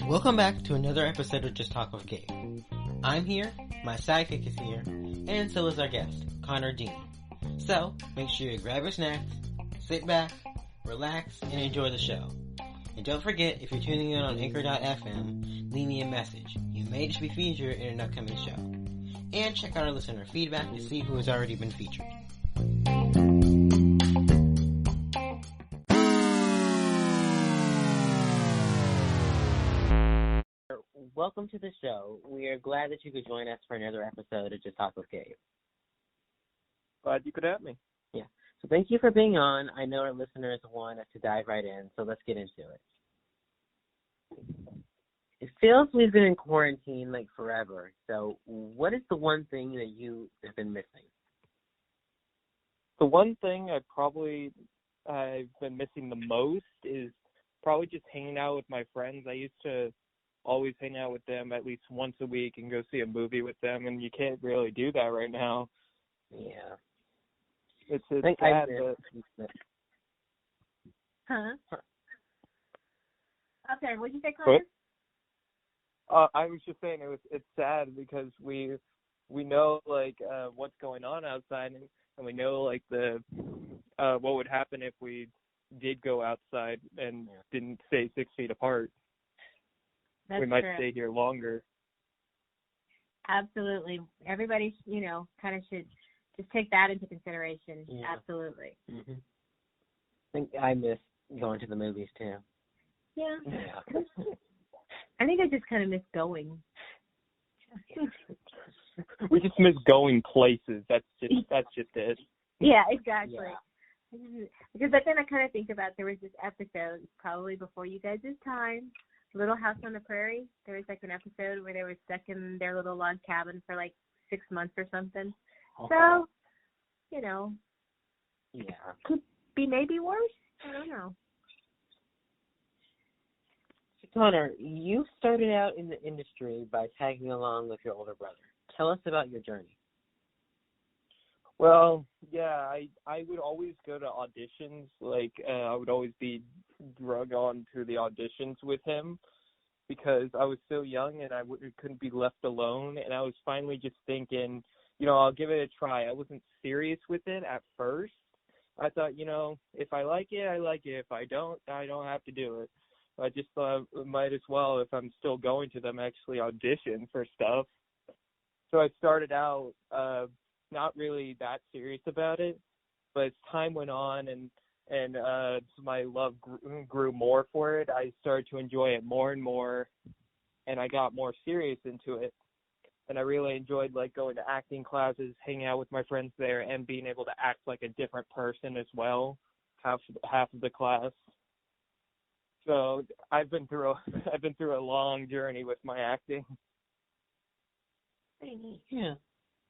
Welcome back to another episode of Just Talk with Gabe. I'm here, my sidekick is here, and so is our guest, Connor Dean. So, make sure you grab your snacks, sit back, relax, and enjoy the show. And don't forget, if you're tuning in on Anchor.fm, leave me a message. You may just be featured in an upcoming show. And check out our listener feedback to see who has already been featured. Welcome to the show. We are glad that you could join us for another episode of Just Talk with Gabe. Glad you could have me. Yeah. So thank you for being on. I know our listeners want us to dive right in, so let's get into it. It feels we've been in quarantine like forever. So what is the one thing that you have been missing? The one thing I've been missing the most is probably just hanging out with my friends. I used to always hang out with them at least once a week and go see a movie with them, and you can't really do that right now. Yeah. It's sad, but... Huh? Okay, what did you say, Connor? I was just saying it's sad because we know what's going on outside, and we know what would happen if we did go outside and didn't stay 6 feet apart. That's we might true. stay here longer. Absolutely. Everybody, kind of should just take that into consideration. Yeah. Absolutely. Mm-hmm. I think I miss going to the movies too. Yeah. Yeah. I think I just kind of miss going. We just miss going places. That's just it. Yeah, exactly. Yeah. But then I kind of think about there was this episode probably before you guys' time, Little House on the Prairie. There was an episode where they were stuck in their little log cabin for 6 months or something. So, Yeah. could be maybe worse. I don't know. So Connor, you started out in the industry by tagging along with your older brother. Tell us about your journey. Well, yeah, I would always go to auditions. I would always be drug on to the auditions with him because I was so young and couldn't be left alone. And I was finally just thinking, I'll give it a try. I wasn't serious with it at first. I thought, if I like it, I like it. If I don't have to do it. I just thought might as well, if I'm still going to them, actually audition for stuff. So I started out not really that serious about it, but as time went on and my love grew more for it, I started to enjoy it more and more, and I got more serious into it. And I really enjoyed going to acting classes, hanging out with my friends there, and being able to act like a different person as well, half of the class. So I've been through a long journey with my acting. Yeah.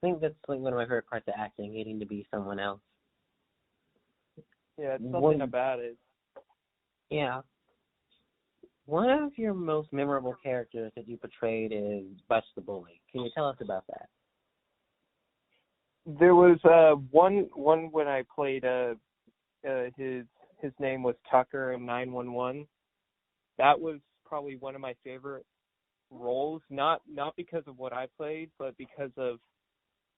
I think that's one of my favorite parts of acting, getting to be someone else. Yeah, it's something about it. Yeah. One of your most memorable characters that you portrayed is Butch the Bully. Can you tell us about that? There was one when I played his name was Tucker in 911. That was probably one of my favorite roles, not because of what I played, but because of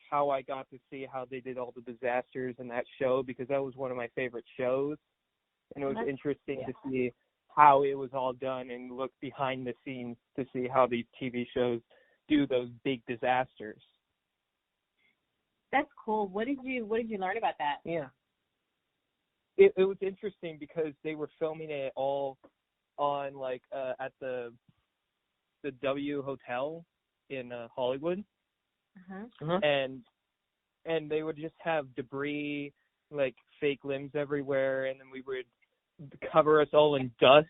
how I got to see how they did all the disasters in that show, because that was one of my favorite shows. And it was interesting to see how it was all done and look behind the scenes to see how these TV shows do those big disasters. That's cool. What did you learn about that? Yeah. It was interesting because they were filming it all on at the W Hotel in Hollywood. Uh-huh. And they would just have debris, fake limbs everywhere, and then we would cover us all in dust,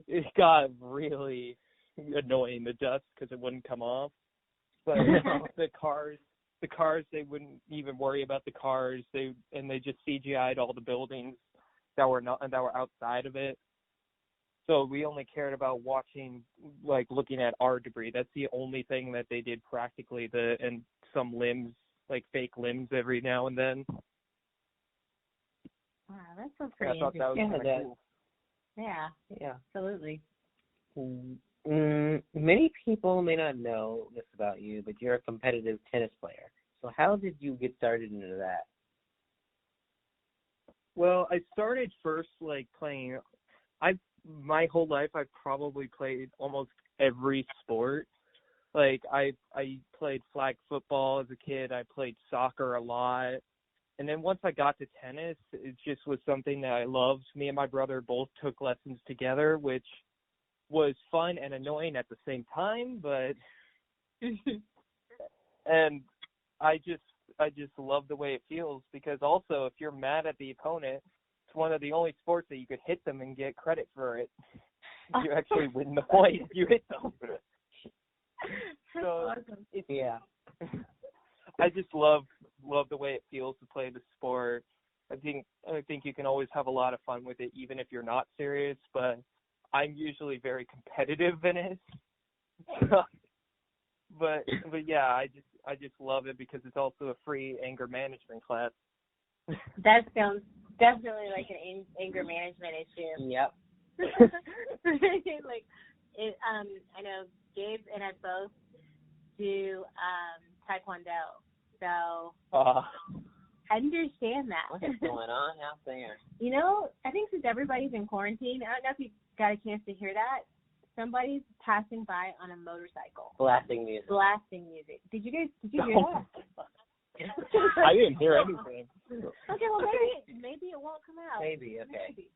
it got really annoying, the dust, because it wouldn't come off. But the cars, they wouldn't even worry about the cars. They just CGI'd all the buildings that were outside of it. So we only cared about looking at our debris. That's the only thing that they did practically, and some limbs, fake limbs every now and then. Wow, that's so I pretty thought that was interesting. kind of cool. Yeah, Yeah. absolutely. Many people may not know this about you, but you're a competitive tennis player. So how did you get started into that? Well, I started first like playing. My whole life I've probably played almost every sport. Like I played flag football as a kid. I played soccer a lot. And then once I got to tennis, it just was something that I loved. Me and my brother both took lessons together, which was fun and annoying at the same time, but and I just love the way it feels, because also if you're mad at the opponent, it's one of the only sports that you could hit them and get credit for it. You actually win the point if you hit them. So Awesome. Yeah. I just love the way it feels to play the sport. I think you can always have a lot of fun with it, even if you're not serious. But I'm usually very competitive in it. but yeah, I just love it because it's also a free anger management class. That sounds definitely like an anger management issue. Yep. Like it, I know Gabe and I both do Taekwondo, so I understand that. What is going on out there? You know, I think since everybody's in quarantine, I don't know if you got a chance to hear that. Somebody's passing by on a motorcycle. Blasting music. Did you hear that? I didn't hear anything. Okay, well maybe it won't come out. Maybe, okay. Maybe.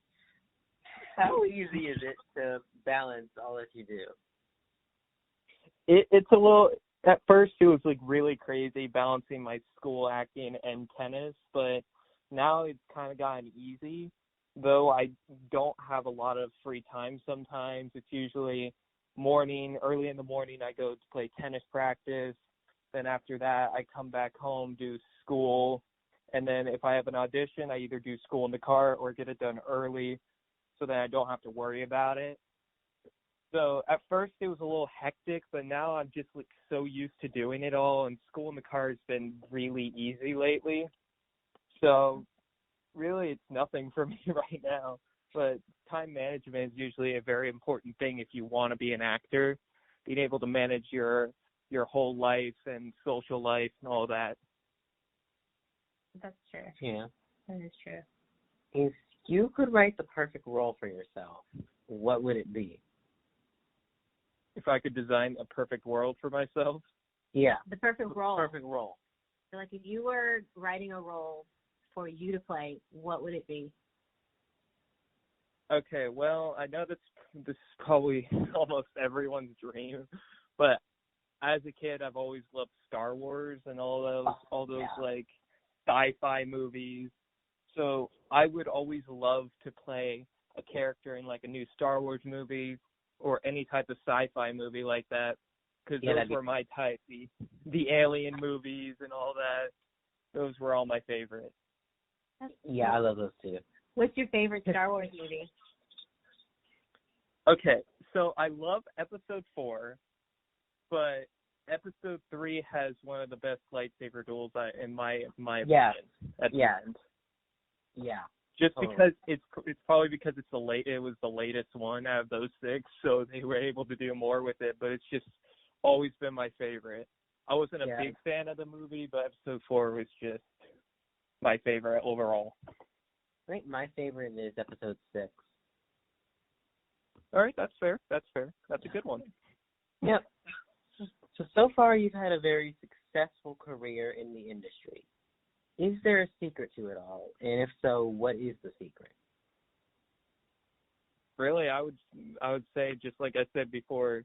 How easy is it to balance all that you do? It's a little. At first, it was like really crazy balancing my school acting and tennis, but now it's kind of gotten easy. Though I don't have a lot of free time sometimes. It's usually early in the morning, I go to play tennis practice. Then after that, I come back home, do school. And then if I have an audition, I either do school in the car or get it done early so that I don't have to worry about it. So at first it was a little hectic, but now I'm just like so used to doing it all, and school in the car has been really easy lately. So really it's nothing for me right now, but time management is usually a very important thing if you want to be an actor, being able to manage your whole life and social life and all that. That's true. Yeah. That is true. If you could write the perfect role for yourself, what would it be? If I could design a perfect world for myself? Yeah. The perfect role. Perfect role. So like if you were writing a role for you to play, what would it be? Okay, well, I know this is probably almost everyone's dream, but as a kid, I've always loved Star Wars and all those like sci-fi movies. So I would always love to play a character in like a new Star Wars movie or any type of sci-fi movie like that, because those were my type. The alien movies and all that, those were all my favorite. Yeah, I love those too. What's your favorite Star Wars movie? Okay, so I love Episode 4, but Episode 3 has one of the best lightsaber duels in my opinion. At the end. Yeah. Just because it's probably because it was the latest one out of those 6, so they were able to do more with it. But it's just always been my favorite. I wasn't a big fan of the movie, but Episode 4 was just my favorite overall. I think my favorite is Episode 6. All right, that's fair. That's a good one. Yep. So far you've had a very successful career in the industry. Is there a secret to it all? And if so, what is the secret? Really, I would say, just like I said before,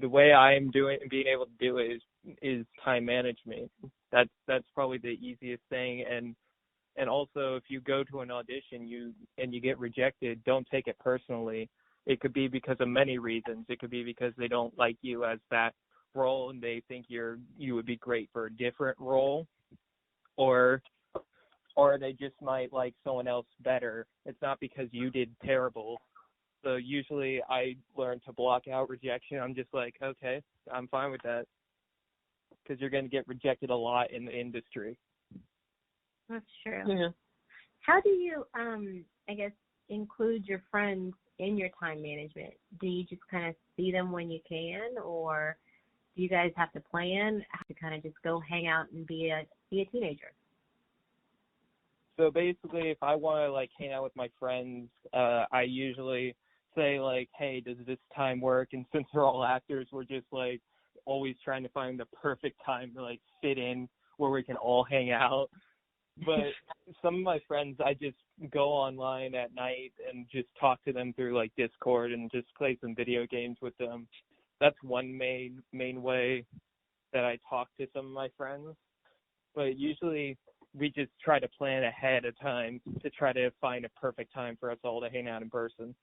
the way I'm being able to do it is time management. That's probably the easiest thing. And also, if you go to an audition and you get rejected, don't take it personally. It could be because of many reasons. It could be because they don't like you as that role and they think you would be great for a different role, or they just might like someone else better. It's not because you did terrible. So usually I learn to block out rejection. I'm just like, okay, I'm fine with that, because you're going to get rejected a lot in the industry. That's true. Yeah. How do you, I guess, include your friends in your time management? Do you just kind of see them when you can, or do you guys have to plan to kind of just go hang out and be a teenager? So basically, if I want to like hang out with my friends, I usually say like, hey, does this time work? And since they're all actors, we're just like always trying to find the perfect time to like fit in where we can all hang out. But some of my friends, I just go online at night and just talk to them through like Discord and just play some video games with them. That's one main way that I talk to some of my friends. But usually we just try to plan ahead of time to try to find a perfect time for us all to hang out in person.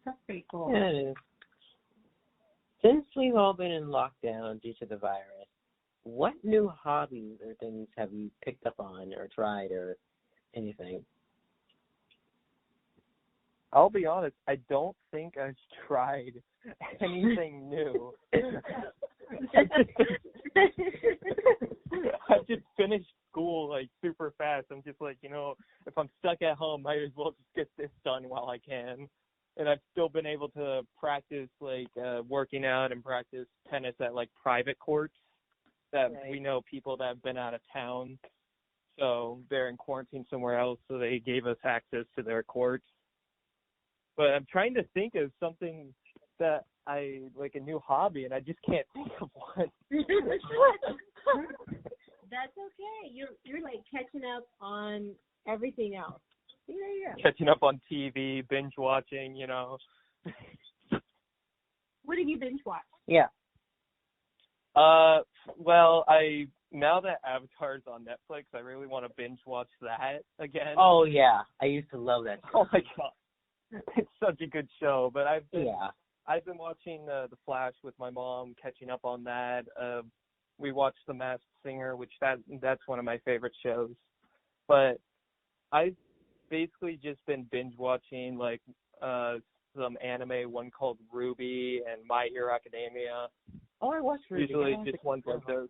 That's pretty cool. Yeah, it is. Since we've all been in lockdown due to the virus, what new hobbies or things have you picked up on or tried or anything? I'll be honest, I don't think I've tried anything new. I just finished school like super fast. I'm just like, if I'm stuck at home, might as well just get this done while I can. And I've still been able to practice like working out and practice tennis at like private courts that we know people that have been out of town. So they're in quarantine somewhere else, so they gave us access to their courts. But I'm trying to think of something that I like, a new hobby, and I just can't think of one. That's okay. You're like catching up on everything else. Yeah. Catching up on TV, binge watching, What have you binge watched? Yeah. Well, now that Avatar's on Netflix, I really want to binge watch that again. Oh, yeah. I used to love that show. Oh my god. It's such a good show, but I've been watching The Flash with my mom, catching up on that. We watched The Masked Singer, which that's one of my favorite shows. But I've basically just been binge watching like some anime, one called Ruby and My Hero Academia. Oh, I watched Ruby. Usually just ones like those.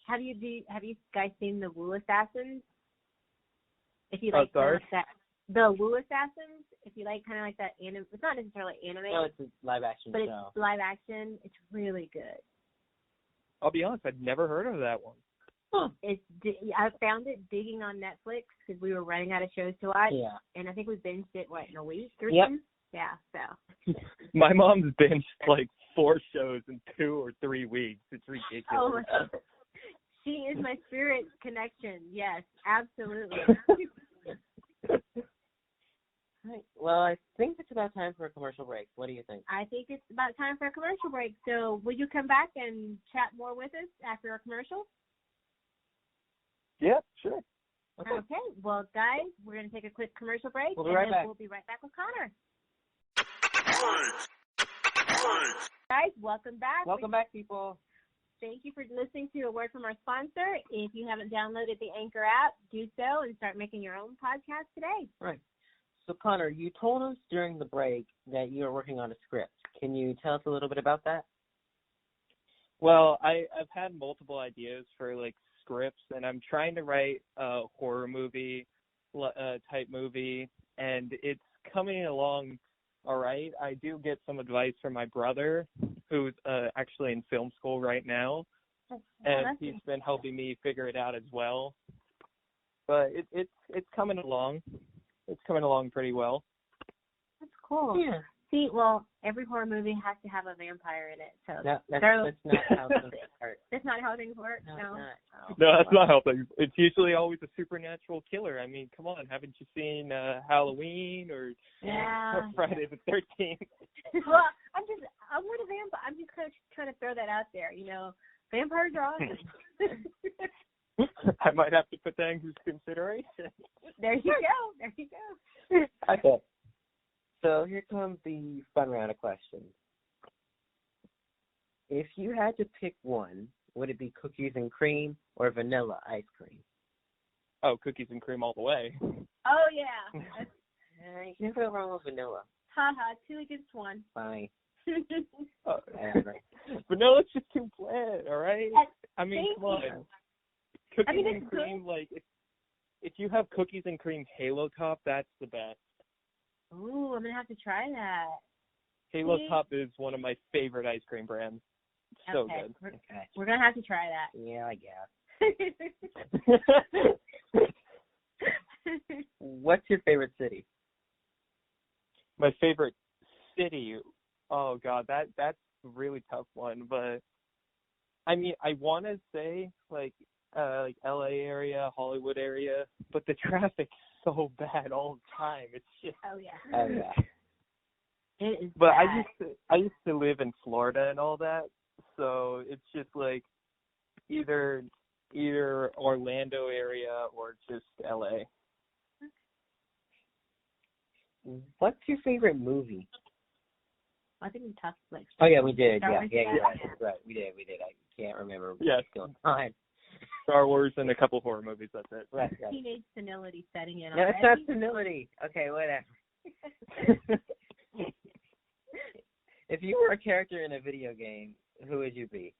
Have you guys seen the Wu Assassins? If you like the Wu Assassins, if you like kind of like that anime, it's not necessarily anime. No, it's a live action but show. It's live action. It's really good. I'll be honest, I've never heard of that one. Huh. I found it digging on Netflix because we were running out of shows to watch. Yeah. And I think we binged it in a week or yep. two. Yeah. So. My mom's binged like 4 shows in 2 or 3 weeks. It's ridiculous. Oh, she is my spirit connection. Yes, absolutely. Right. Well, I think it's about time for a commercial break. What do you think? I think it's about time for a commercial break. So will you come back and chat more with us after our commercial? Yeah, sure. Okay. Well, guys, we're going to take a quick commercial break. We'll be right back. We'll be right back with Connor. Guys, welcome back. Welcome back, people. Thank you for listening to a word from our sponsor. If you haven't downloaded the Anchor app, do so and start making your own podcast today. Right. So, Connor, you told us during the break that you are working on a script. Can you tell us a little bit about that? Well, I've had multiple ideas for like scripts, and I'm trying to write a horror movie type movie, and it's coming along all right. I do get some advice from my brother, who's actually in film school right now, and he's been helping me figure it out as well. But it's coming along. It's coming along pretty well. That's cool. Yeah. See, well, every horror movie has to have a vampire in it. So that's not how things work. That's not how things work? No. No, that's not how things. It's usually always a supernatural killer. I mean, come on, haven't you seen Halloween or Friday the 13th? Well, I'm with a vampire. I'm just kind of trying to throw that out there. Vampires are awesome. I might have to put that into consideration. There you go. Okay. So here comes the fun round of questions. If you had to pick one, would it be cookies and cream or vanilla ice cream? Oh, cookies and cream all the way. Oh, yeah. You can never go wrong with vanilla. Ha-ha, 2 against 1. Fine. Vanilla's just too bland, all right? I mean, come on. cookies it's and cream, like if you have cookies and cream Halo Top, that's the best. Ooh, I'm gonna have to try that. Halo See? Top is one of my favorite ice cream brands. It's so Okay. good. Okay. We're gonna have to try Yeah, I guess. that. What's your favorite city? My favorite city. Oh God, that's a really tough one. But I mean, I want to say like LA area, Hollywood area, but the traffic's so bad all the time. It's just. Oh yeah. Oh, yeah. It is. But bad. I used to live in Florida and all that, so it's just like either Orlando area or just LA. What's your favorite movie? I think we talked like. Oh, yeah, we did. Star Yeah, Wars yeah, together? right. We did. I can't remember Yes. what's going on. Star Wars and a couple horror movies. That's it. Right. Teenage senility setting in. No, it's already. not senility. Okay, whatever. If you were a character in a video game, who would you be?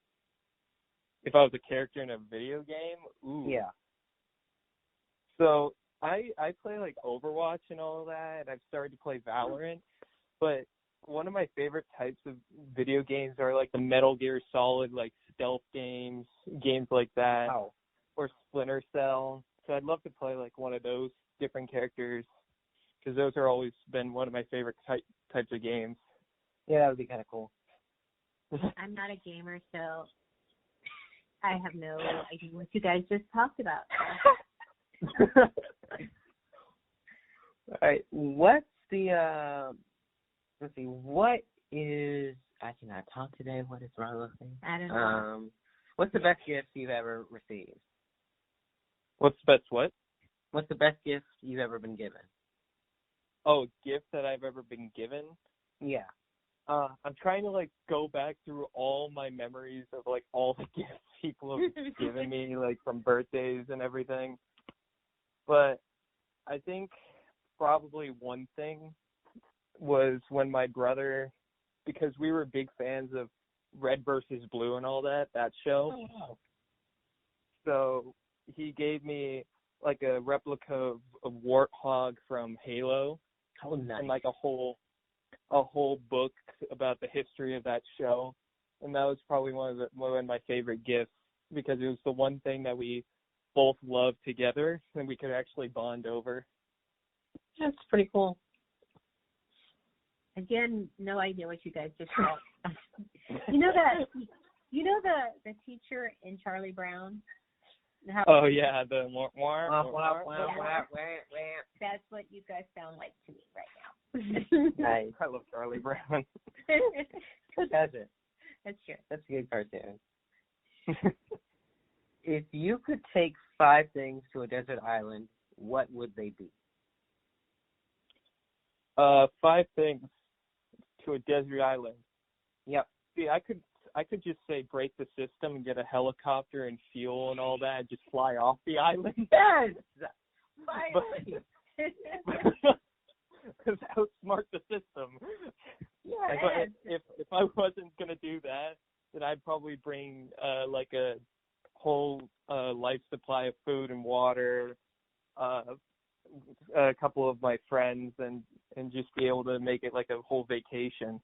If I was a character in a video game, ooh. Yeah. So I play like Overwatch and all of that, and I've started to play Valorant. But one of my favorite types of video games are like the Metal Gear Solid, like stealth games like that, Oh. or Splinter Cell. So I'd love to play like one of those different characters, because those are always been one of my favorite types of games. Yeah, that would be kind of cool. I'm not a gamer, so I have no idea what you guys just talked about. All right. What's the let's see, what is I cannot talk today, what is wrong with me? I don't know. What's the best gift you've ever received? What's the best what? What's the best gift you've ever been given? Oh, gift that I've ever been given? Yeah. I'm trying to like go back through all my memories of like all the gifts people have given me, like from birthdays and everything. But I think probably one thing was when my brother, because we were big fans of Red versus Blue and all that show. Oh, wow. So he gave me like a replica of Warthog from Halo. Oh, nice. And like a whole book about the history of that show, and that was probably one of my favorite gifts, because it was the one thing that we both loved together and we could actually bond over. That's pretty cool. Again, no idea what you guys just said. You know the teacher in Charlie Brown? How, Oh yeah, the that's what you guys sound like to me right now. Nice. I love Charlie Brown. Who doesn't? That's true. That's a good cartoon. If you could take 5 things to a desert island, what would they be? 5 things to a desert island. Yep. See, I could just say break the system and get a helicopter and fuel and all that and just fly off the island. Yes! Finally! Because outsmart the system. Yes. But if I wasn't gonna do that, then I'd probably bring like a whole life supply of food and water, a couple of my friends, and just be able to make it like a whole vacation.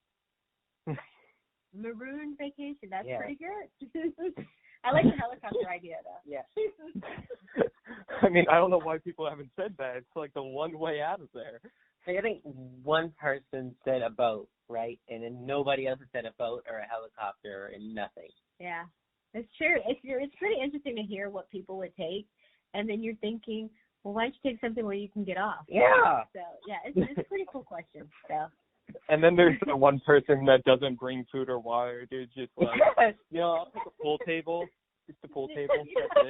Maroon vacation. That's Yeah. pretty good. I like the helicopter idea though. Yeah. I mean, I don't know why people haven't said that. It's like the one way out of there. I think one person said a boat, right? And then nobody else said a boat or a helicopter and nothing. Yeah, it's true. It's pretty interesting to hear what people would take, and then you're thinking, well, why don't you take something where you can get off? Yeah. So yeah, it's a pretty cool question. So. And then there's the one person that doesn't bring food or water. Dude, just like, you know, I'll take a pool table. Just a pool table. That's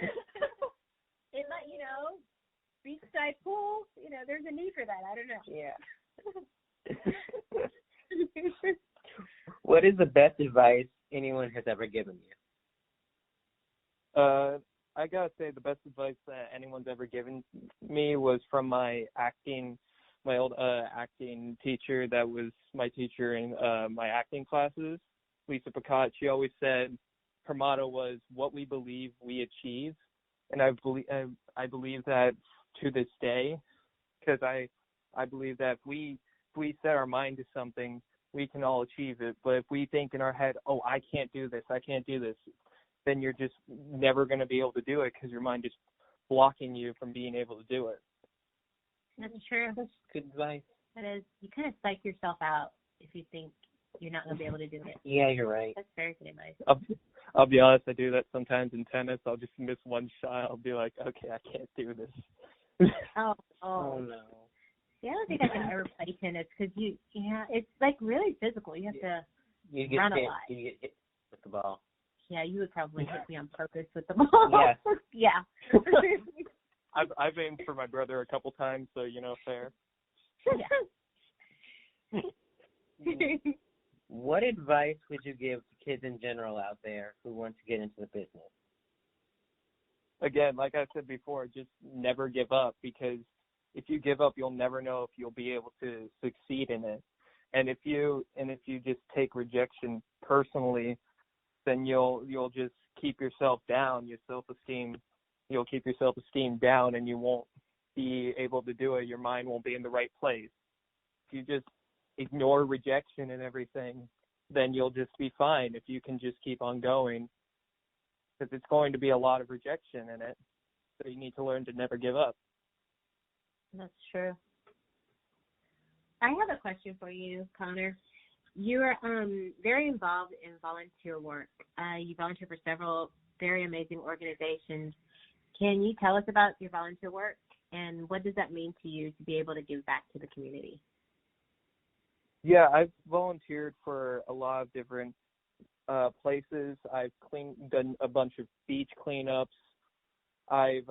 it. It might, beachside pool. There's a need for that. I don't know. Yeah. What is the best advice anyone has ever given you? I gotta say the best advice that anyone's ever given me was from my old acting teacher that was my teacher in my acting classes, Lisa Picotte. She always said, her motto was, "What we believe, we achieve," and I believe that to this day, because I believe that if we set our mind to something, we can all achieve it. But if we think in our head, "Oh, I can't do this," then you're just never going to be able to do it because your mind is blocking you from being able to do it. That's true. That's good advice. That is, you kind of psych yourself out if you think you're not going to be able to do it. Yeah, you're right. That's very good advice. I'll be honest, I do that sometimes in tennis. I'll just miss one shot. I'll be like, okay, I can't do this. Oh no. See, I don't think I can ever play tennis because it's like really physical. You have to you run get a lot. You get hit with the ball. Yeah, you would probably hit me on purpose with the ball. Yes. Yeah. I've aimed for my brother a couple times, so fair. Yeah. What advice would you give to kids in general out there who want to get into the business? Again, like I said before, just never give up, because if you give up, you'll never know if you'll be able to succeed in it. And if you just take rejection personally, then you'll just keep yourself down, you'll keep your self-esteem down, and you won't be able to do it. Your mind won't be in the right place. If you just ignore rejection and everything, then you'll just be fine if you can just keep on going, because it's going to be a lot of rejection in it. So you need to learn to never give up. That's true. I have a question for you, Connor. You are very involved in volunteer work. You volunteer for several very amazing organizations. Can you tell us about your volunteer work, and what does that mean to you to be able to give back to the community? Yeah, I've volunteered for a lot of different places. I've done a bunch of beach cleanups. I've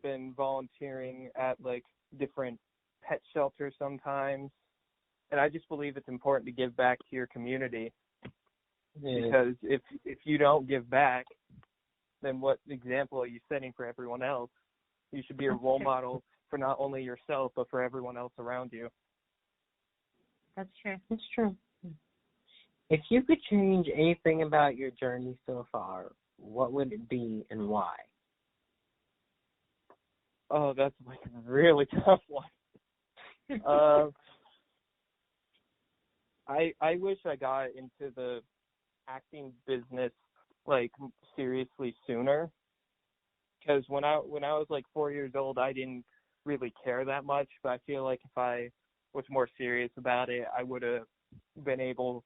been volunteering at different pet shelters sometimes, and I just believe it's important to give back to your community. Yeah. Because if you don't give back, then what example are you setting for everyone else? You should be a role model for not only yourself but for everyone else around you. That's true. That's true. If you could change anything about your journey so far, what would it be and why? Oh, that's a really tough one. I wish I got into the acting business seriously sooner, because when I was 4 years old, I didn't really care that much. But I feel like if I was more serious about it, I would have been able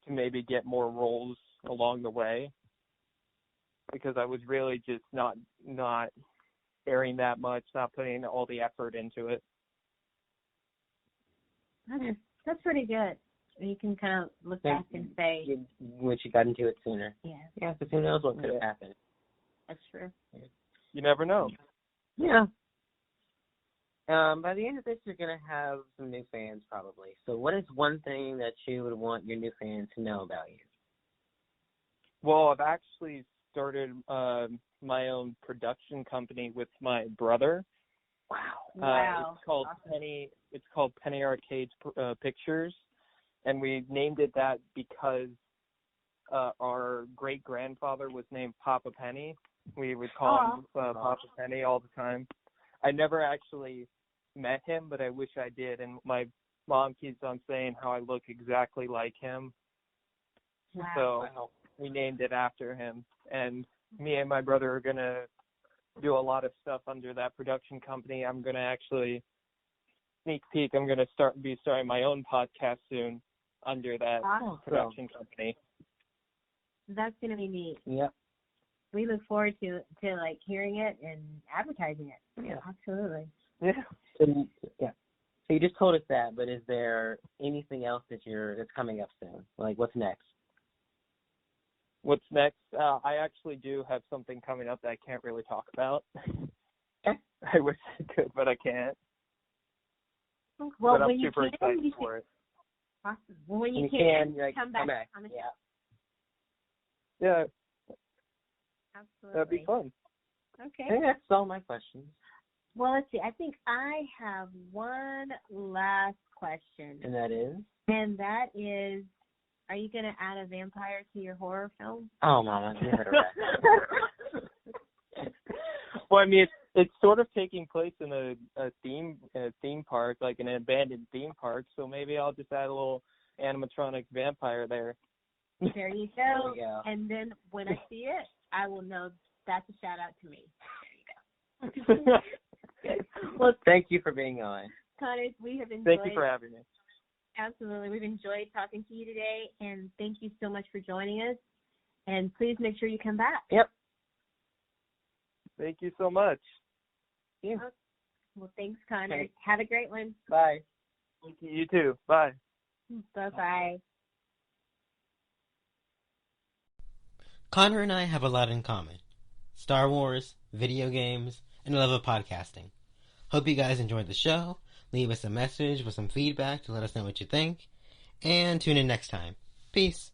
to maybe get more roles along the way, because I was really just not caring that much, not putting all the effort into it. That's pretty good. You can kind of look back and say, wish you got into it sooner. Yeah, because who knows what could have happened. That's true. You never know. Yeah. By the end of this, you're going to have some new fans probably. So what is one thing that you would want your new fans to know about you? Well, I've actually started my own production company with my brother. Wow. It's called awesome. It's called Penny Arcade Pictures, and we named it that because our great-grandfather was named Papa Penny. We would call him Papa Penny all the time. I never actually met him, but I wish I did, and my mom keeps on saying how I look exactly like him. Wow. So we named it after him, and me and my brother are going to do a lot of stuff under that production company. I'm going to actually sneak peek. I'm going to be starting my own podcast soon under that production company. That's going to be neat. Yep. We look forward to hearing it and advertising it. Yeah, absolutely. Yeah. So you just told us that, but is there anything else that's coming up soon? What's next? What's next? I actually do have something coming up that I can't really talk about. Okay. I wish I could, but I can't. Well, but I'm when super you can, excited for it. Awesome. Well, when you can come back. On the show. Yeah. Absolutely. That'd be fun. Okay. I think that's all my questions. Well, let's see. I think I have one last question. And that is? And that is, Are you going to add a vampire to your horror film? Oh, Mama, you heard her right. Well, I mean, it's sort of taking place in a theme park, like an abandoned theme park. So maybe I'll just add a little animatronic vampire there. There you go. There you go. And then when I see it, I will know that's a shout out to me. There you go. Well, thank you for being on. Connor, we have enjoyed. Thank you for having me. Absolutely. We've enjoyed talking to you today, and thank you so much for joining us. And please make sure you come back. Yep. Thank you so much. Yeah. Well, thanks, Connor. Okay. Have a great one. Bye. Thank you. You too. Bye. Bye-bye. Connor and I have a lot in common. Star Wars, video games, and a love of podcasting. Hope you guys enjoyed the show. Leave us a message with some feedback to let us know what you think. And tune in next time. Peace.